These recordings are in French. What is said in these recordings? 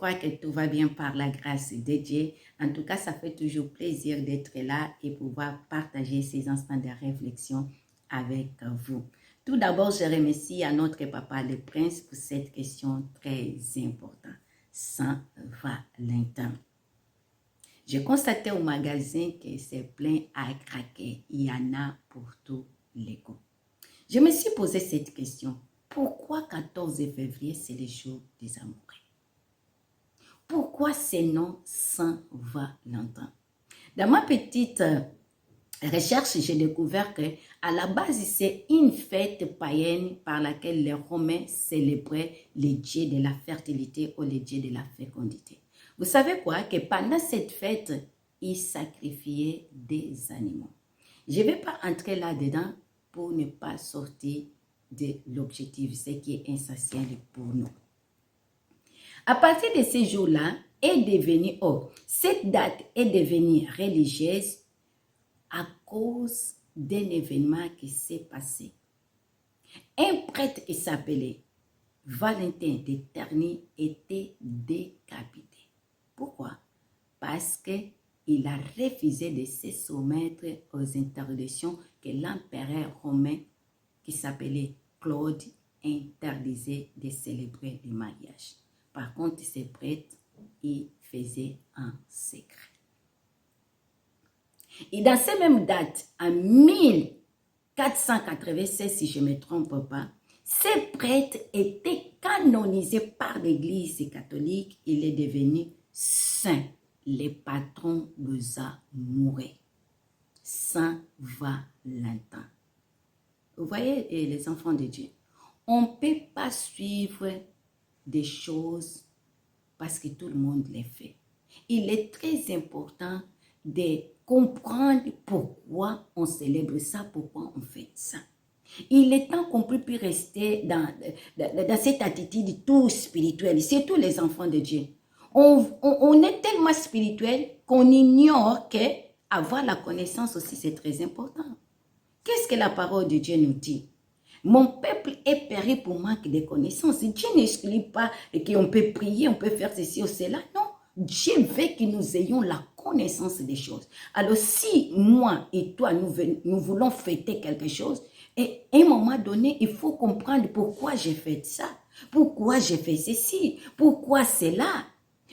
crois que tout va bien par la grâce de Dieu. En tout cas, ça fait toujours plaisir d'être là et pouvoir partager ces instants de réflexion avec vous. Tout d'abord, je remercie à notre papa le prince pour cette question très importante. Saint-Valentin. J'ai constaté au magasin que c'est plein à craquer. Il y en a pour tous les goûts. Je me suis posé cette question. Pourquoi 14 février, c'est le jour des amoureux? Pourquoi c'est non Saint-Valentin? Dans ma petite recherche, j'ai découvert que à la base, c'est une fête païenne par laquelle les Romains célébraient les dieux de la fertilité ou les dieux de la fécondité. Vous savez quoi? Que pendant cette fête, ils sacrifiaient des animaux. Je ne vais pas entrer là-dedans pour ne pas sortir de l'objectif, ce qui est essentiel pour nous. À partir de ces jours-là, cette date est devenue religieuse à cause d'un événement qui s'est passé. Un prêtre qui s'appelait Valentin de Terni était décapité. Pourquoi? Parce qu'il a refusé de se soumettre aux interdictions que l'empereur romain, qui s'appelait Claude, interdisait de célébrer le mariage. Par contre, ces prêtres, ils faisaient un secret. Et dans ces mêmes dates, en 1496, si je ne me trompe pas, ces prêtres étaient canonisés par l'Église catholique. Il est devenu saint, le patron des amoureux, Saint Valentin. Vous voyez, les enfants de Dieu, on ne peut pas suivre des choses parce que tout le monde les fait. Il est très important de comprendre pourquoi on célèbre ça, pourquoi on fait ça. Il est temps qu'on ne peut plus rester dans cette attitude tout spirituelle. C'est tous les enfants de Dieu. On est tellement spirituel qu'on ignore que avoir la connaissance aussi, c'est très important. Qu'est-ce que la parole de Dieu nous dit? Mon peuple est péri pour manque de connaissances. Dieu n'exclut pas qu'on peut prier, on peut faire ceci ou cela. Non, Dieu veut que nous ayons la connaissance des choses. Alors si moi et toi, nous voulons fêter quelque chose, et à un moment donné, il faut comprendre pourquoi j'ai fait ça, pourquoi j'ai fait ceci, pourquoi c'est là.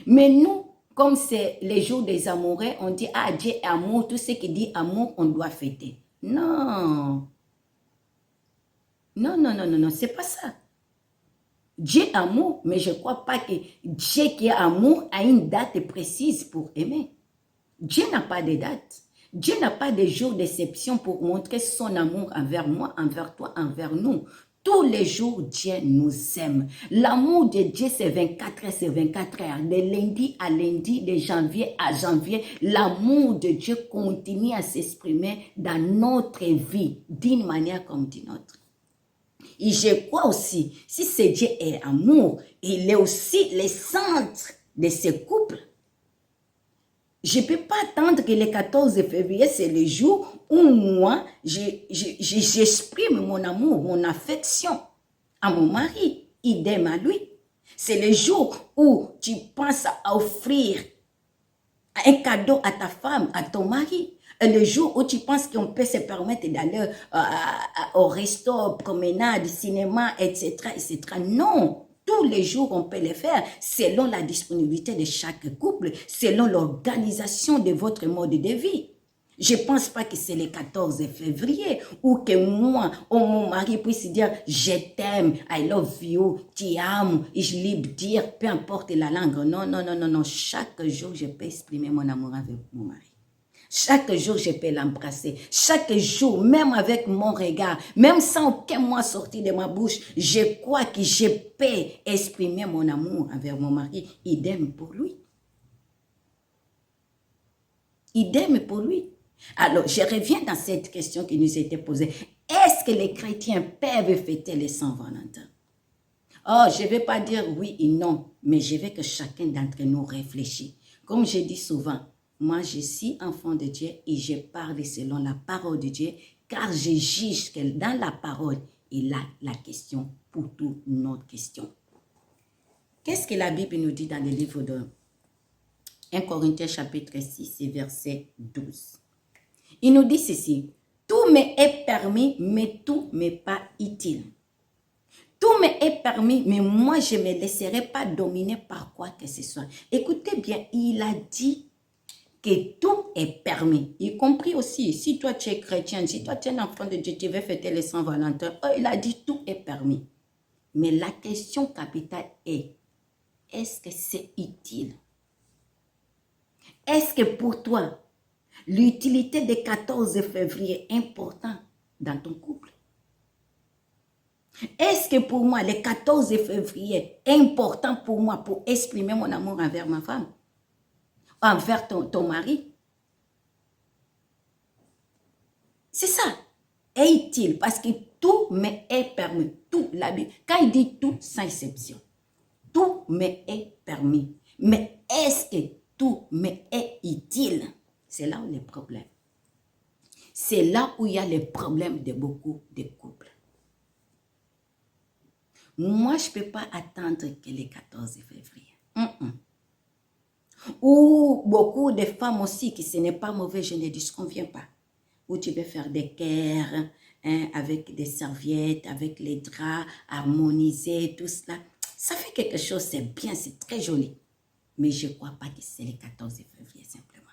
Mais nous, comme c'est les jours des amoureux, on dit, ah, Dieu est amour, tout ce qui dit amour, on doit fêter. Non. Non, c'est pas ça. Dieu est amour, mais je ne crois pas que Dieu qui est amour a une date précise pour aimer. Dieu n'a pas de date. Dieu n'a pas de jour d'exception pour montrer son amour envers moi, envers toi, envers nous. Tous les jours, Dieu nous aime. L'amour de Dieu, c'est 24 heures, c'est 24 heures. De lundi à lundi, de janvier à janvier, l'amour de Dieu continue à s'exprimer dans notre vie, d'une manière comme d'une autre. Et je crois aussi, si ce Dieu est amour, il est aussi le centre de ce couple. Je ne peux pas attendre que le 14 février, c'est le jour où moi, j'exprime mon amour, mon affection à mon mari, idem à lui. C'est le jour où tu penses à offrir un cadeau à ta femme, à ton mari. Le jour où tu penses qu'on peut se permettre d'aller au resto, promenade, cinéma, etc., etc. Non, tous les jours on peut le faire selon la disponibilité de chaque couple, selon l'organisation de votre mode de vie. Je ne pense pas que c'est le 14 février ou que moi ou mon mari puisse dire « je t'aime, I love you, ti amo », je libre dire, peu importe la langue. Non. Chaque jour, je peux exprimer mon amour avec mon mari. Chaque jour, je peux l'embrasser. Chaque jour, même avec mon regard, même sans aucun mot sorti de ma bouche, je crois que je peux exprimer mon amour envers mon mari. Idem pour lui. Idem pour lui. Alors, je reviens dans cette question qui nous était posée. Est-ce que les chrétiens peuvent fêter les Saint-Valentin? Oh, je ne vais pas dire oui et non, mais je veux que chacun d'entre nous réfléchisse. Comme je dis souvent, moi, je suis enfant de Dieu et je parle selon la parole de Dieu, car je juge que dans la parole, il a la question pour toutes nos questions. Qu'est-ce que la Bible nous dit dans le livre de 1 Corinthiens chapitre 6 et verset 12? Il nous dit ceci: tout me est permis, mais tout n'est pas utile. Tout me est permis, mais moi je ne me laisserai pas dominer par quoi que ce soit. Écoutez bien, il a dit que tout est permis, y compris aussi, si toi tu es chrétien, si toi tu es un enfant de Dieu, tu veux fêter les Saint-Valentin, il a dit tout est permis. Mais la question capitale est, est-ce que c'est utile? Est-ce que pour toi, l'utilité des 14 février est importante dans ton couple? Est-ce que pour moi, le 14 février est important pour moi pour exprimer mon amour envers ma femme? Envers ton mari? C'est ça. Est-il? Parce que tout me est permis. Tout, la Bible. Quand il dit tout, sans exception. Tout me est permis. Mais est-ce que tout me est utile? C'est là où il y a les problèmes. C'est là où il y a les problèmes de beaucoup de couples. Moi, je ne peux pas attendre que le 14 février. Ou beaucoup de femmes aussi, qui ce n'est pas mauvais, je ne disconviens pas. Où tu peux faire des cœurs, avec des serviettes, avec les draps, harmoniser, tout cela. Ça fait quelque chose, c'est bien, c'est très joli. Mais je ne crois pas que c'est le 14 février simplement.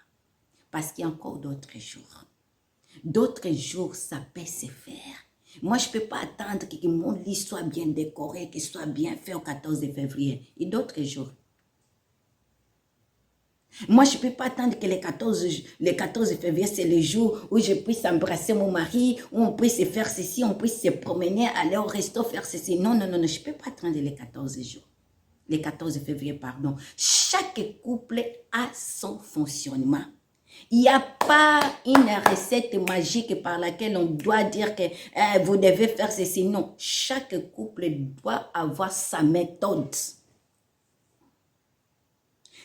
Parce qu'il y a encore d'autres jours. D'autres jours, ça peut se faire. Moi, je ne peux pas attendre que mon lit soit bien décoré, qu'il soit bien fait au 14 février. Et d'autres jours. Moi, je ne peux pas attendre que le 14 février, c'est le jour où je puisse embrasser mon mari, où on puisse faire ceci, on puisse se promener, aller au resto, faire ceci. Non, non, non, non, je ne peux pas attendre les 14 jours. Les 14 février, pardon. Chaque couple a son fonctionnement. Il n'y a pas une recette magique par laquelle on doit dire que vous devez faire ceci. Non, chaque couple doit avoir sa méthode.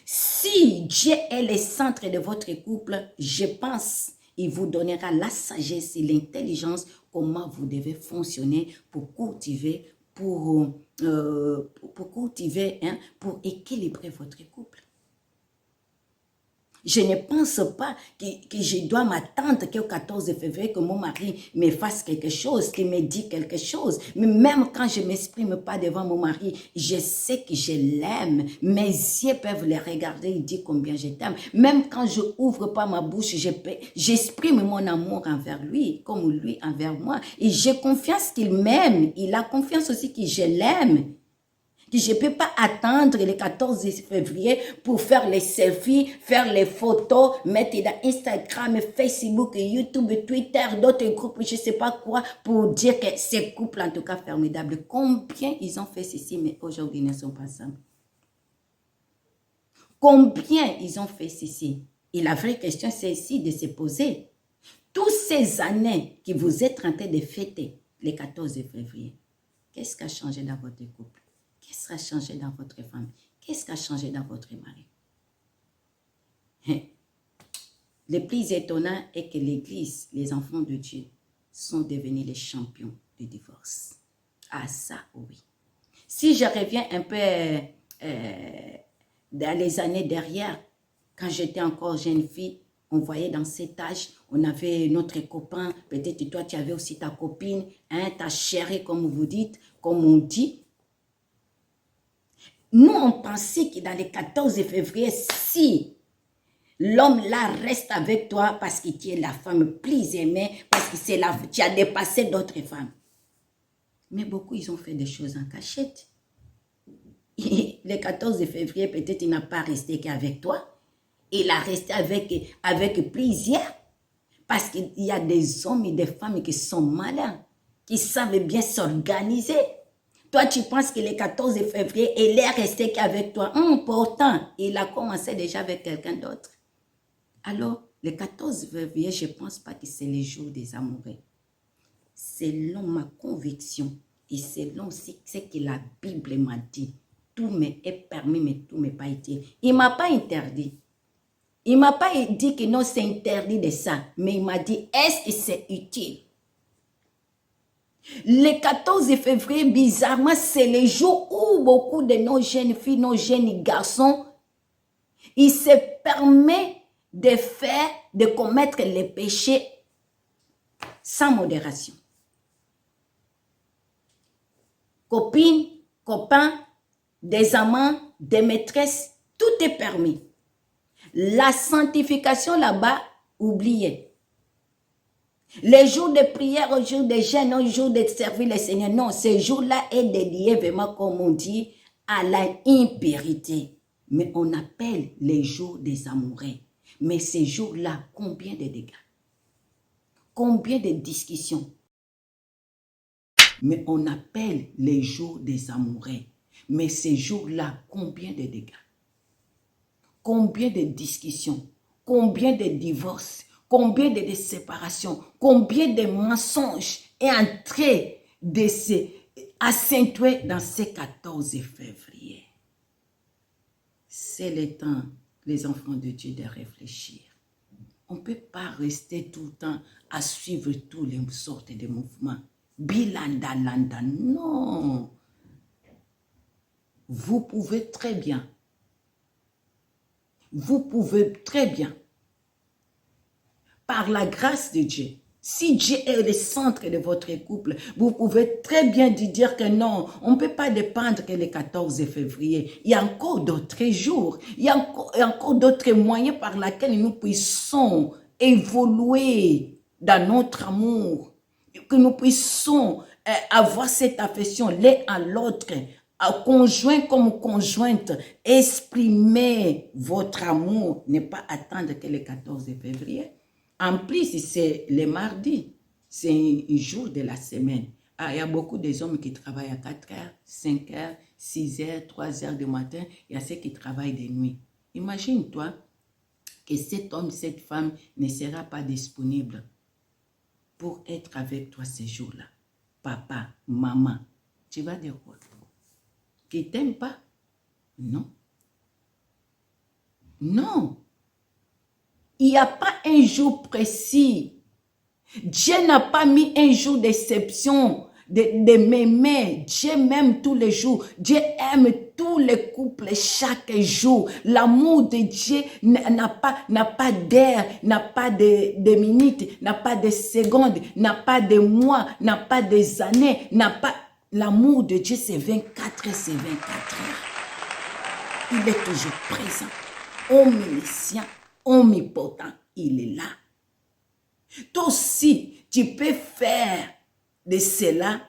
Si Dieu est le centre de votre couple, je pense il vous donnera la sagesse et l'intelligence comment vous devez fonctionner pour cultiver, pour équilibrer votre couple. Je ne pense pas que je dois m'attendre qu'au 14 février, que mon mari me fasse quelque chose, qu'il me dise quelque chose. Mais même quand je ne m'exprime pas devant mon mari, je sais que je l'aime. Mes yeux peuvent le regarder et dire combien je t'aime. Même quand je n'ouvre pas ma bouche, j'exprime mon amour envers lui, comme lui envers moi. Et j'ai confiance qu'il m'aime. Il a confiance aussi que je l'aime. Je ne peux pas attendre le 14 février pour faire les selfies, faire les photos, mettre dans Instagram, Facebook, YouTube, Twitter, d'autres groupes, je ne sais pas quoi, pour dire que ces couples, en tout cas, formidables. Combien ils ont fait ceci, mais aujourd'hui, ils ne sont pas ensemble. Combien ils ont fait ceci? Et la vraie question, c'est ici de se poser. Toutes ces années que vous êtes en train de fêter, le 14 février, qu'est-ce qui a changé dans votre couple? Qu'est-ce qui a changé dans votre famille? Qu'est-ce qui a changé dans votre mari? Le plus étonnant est que l'Église, les enfants de Dieu, sont devenus les champions du divorce. Ah ça, oui. Si je reviens un peu dans les années derrière, quand j'étais encore jeune fille, on voyait dans cet âge, on avait notre copain, peut-être toi tu avais aussi ta copine, ta chérie comme vous dites, comme on dit. Nous, on pensait que dans le 14 février, si l'homme là reste avec toi parce que tu es la femme plus aimée, parce que tu as dépassé d'autres femmes. Mais beaucoup, ils ont fait des choses en cachette. Et le 14 février, peut-être il n'a pas resté qu'avec toi. Il a resté avec plusieurs. Parce qu'il y a des hommes et des femmes qui sont malins, qui savent bien s'organiser. Toi, tu penses que le 14 février, il est resté qu'avec toi. Pourtant, il a commencé déjà avec quelqu'un d'autre. Alors, le 14 février, je ne pense pas que c'est le jour des amoureux. Selon ma conviction et selon ce que la Bible m'a dit, tout m'est permis, mais tout ne m'est pas utile. Il ne m'a pas interdit. Il ne m'a pas dit que non, c'est interdit de ça. Mais il m'a dit, est-ce que c'est utile? Le 14 février, bizarrement, c'est le jour où beaucoup de nos jeunes filles, nos jeunes garçons, ils se permettent de commettre les péchés sans modération. Copines, copains, des amants, des maîtresses, tout est permis. La sanctification là-bas, oubliez. Les jours de prière, les jours de jeûne, les jours de servir le Seigneur, non, ce jour-là est dédié vraiment, comme on dit, à l'impurité. Mais on appelle les jours des amoureux. Mais ces jours-là, combien de dégâts? Combien de discussions? Mais on appelle les jours des amoureux. Mais ces jours-là, combien de dégâts? Combien de discussions? Combien de divorces? Combien de séparations? Combien de mensonges est entré de accentuer dans ces 14 février? C'est le temps, les enfants de Dieu, de réfléchir. On ne peut pas rester tout le temps à suivre toutes les sortes de mouvements. Bilanda, landa, non. Vous pouvez très bien. Vous pouvez très bien. Par la grâce de Dieu. Si Dieu est le centre de votre couple, vous pouvez très bien dire que non, on ne peut pas dépendre que le 14 février. Il y a encore d'autres jours. Il y a encore d'autres moyens par lesquels nous puissions évoluer dans notre amour. Que nous puissions avoir cette affection l'un à l'autre, conjoint comme conjointe, exprimer votre amour, ne pas attendre que le 14 février. En plus, c'est le mardi, c'est un jour de la semaine. Ah, il y a beaucoup d'hommes qui travaillent à 4 heures, 5 heures, 6 heures, 3 heures du matin. Il y a ceux qui travaillent de nuit. Imagine-toi que cet homme, cette femme ne sera pas disponible pour être avec toi ces jours-là. Papa, maman, tu vas dire quoi? Qu'ils ne t'aiment pas? Non. Non. Il n'y a pas un jour précis. Dieu n'a pas mis un jour d'exception, de m'aimer. Dieu m'aime tous les jours. Dieu aime tous les couples chaque jour. L'amour de Dieu n'a pas d'heure, n'a pas de minutes, n'a pas de secondes, n'a pas de mois, n'a pas des années, n'a pas... L'amour de Dieu, c'est 24 heures, c'est 24 heures. Il est toujours présent, omniscient, omnipotent, il est là. Toi aussi, tu peux faire de cela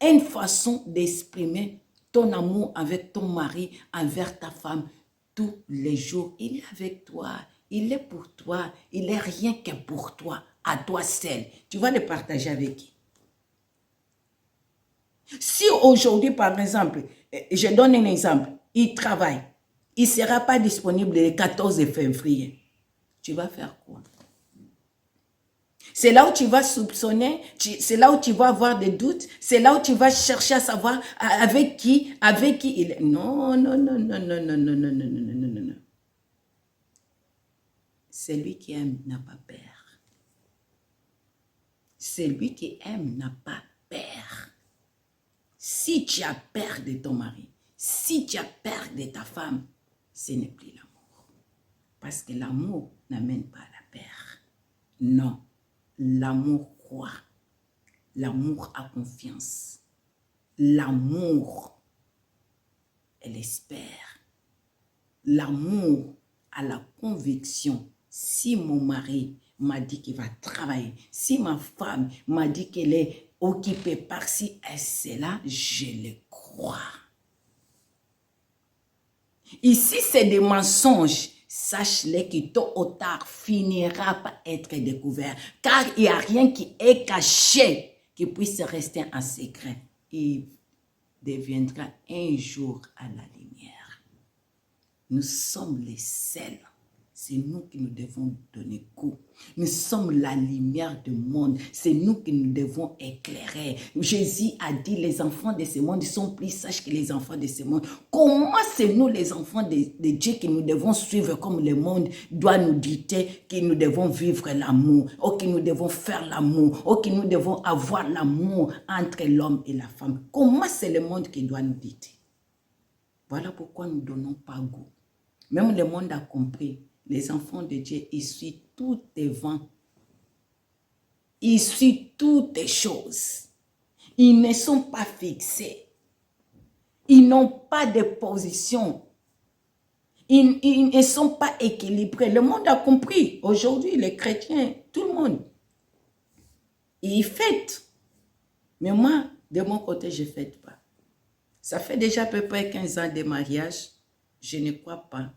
une façon d'exprimer ton amour avec ton mari, envers ta femme, tous les jours. Il est avec toi, il est pour toi, il est rien que pour toi, à toi seul. Tu vas le partager avec qui? Si aujourd'hui, par exemple, je donne un exemple, il travaille, il ne sera pas disponible le 14 février, tu vas faire quoi? C'est là où tu vas soupçonner, c'est là où tu vas avoir des doutes, c'est là où tu vas chercher à savoir avec qui il est. Non, non, non, non, non, non, non, non, non, non, non, non, non. Celui qui aime n'a pas peur. Celui qui aime n'a pas peur. Si tu as peur de ton mari, si tu as peur de ta femme, ce n'est plus l'amour. Parce que l'amour n'amène pas à la peur. Non. L'amour croit. L'amour a confiance. L'amour, elle espère. L'amour a la conviction. Si mon mari m'a dit qu'il va travailler, si ma femme m'a dit qu'elle est occupée par-ci et cela, je le crois. Ici, c'est des mensonges. Sache-le que tôt ou tard finira par être découvert. Car il n'y a rien qui est caché qui puisse rester en secret. Il deviendra un jour à la lumière. Nous sommes les seuls c'est nous qui nous devons donner goût. Nous sommes la lumière du monde. C'est nous qui nous devons éclairer. Jésus a dit, les enfants de ce monde sont plus sages que les enfants de ce monde. Comment c'est nous, les enfants de Dieu, qui nous devons suivre comme le monde doit nous dicter que nous devons vivre l'amour, ou que nous devons faire l'amour, ou que nous devons avoir l'amour entre l'homme et la femme? Comment c'est le monde qui doit nous dicter? Voilà pourquoi nous ne donnons pas goût. Même le monde a compris. Les enfants de Dieu, ils suivent tous les vents. Ils suivent toutes les choses. Ils ne sont pas fixés. Ils n'ont pas de position. Ils ne sont pas équilibrés. Le monde a compris. Aujourd'hui, les chrétiens, tout le monde, ils fêtent. Mais moi, de mon côté, je ne fête pas. Ça fait déjà à peu près 15 ans de mariage. Je ne crois pas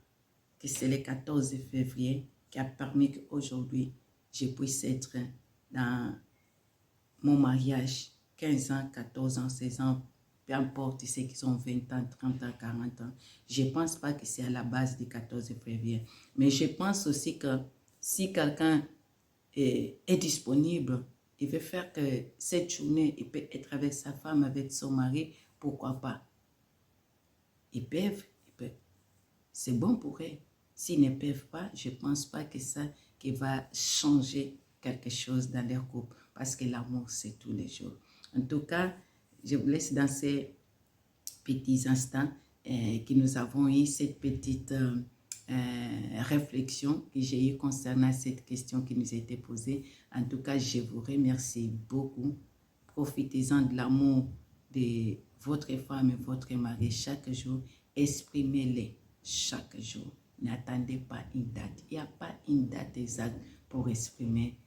que c'est le 14 février qui a permis qu'aujourd'hui, je puisse être dans mon mariage. 15 ans, 14 ans, 16 ans, peu importe ceux qui sont 20 ans, 30 ans, 40 ans. Je ne pense pas que c'est à la base du 14 février. Mais je pense aussi que si quelqu'un est disponible, il veut faire que cette journée, il peut être avec sa femme, avec son mari, pourquoi pas? Ils peuvent. C'est bon pour eux. S'ils ne peuvent pas, je ne pense pas que ça qui va changer quelque chose dans leur couple. Parce que l'amour, c'est tous les jours. En tout cas, je vous laisse dans ces petits instants que nous avons eu, cette petite réflexion que j'ai eue concernant cette question qui nous a été posée. En tout cas, je vous remercie beaucoup. Profitez-en de l'amour de votre femme et votre mari chaque jour. Exprimez-les chaque jour. N'attendez pas une date. Il n'y a pas une date exacte pour exprimer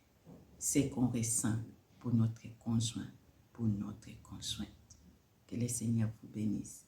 ce qu'on ressent pour notre conjoint, pour notre conjointe. Que le Seigneur vous bénisse.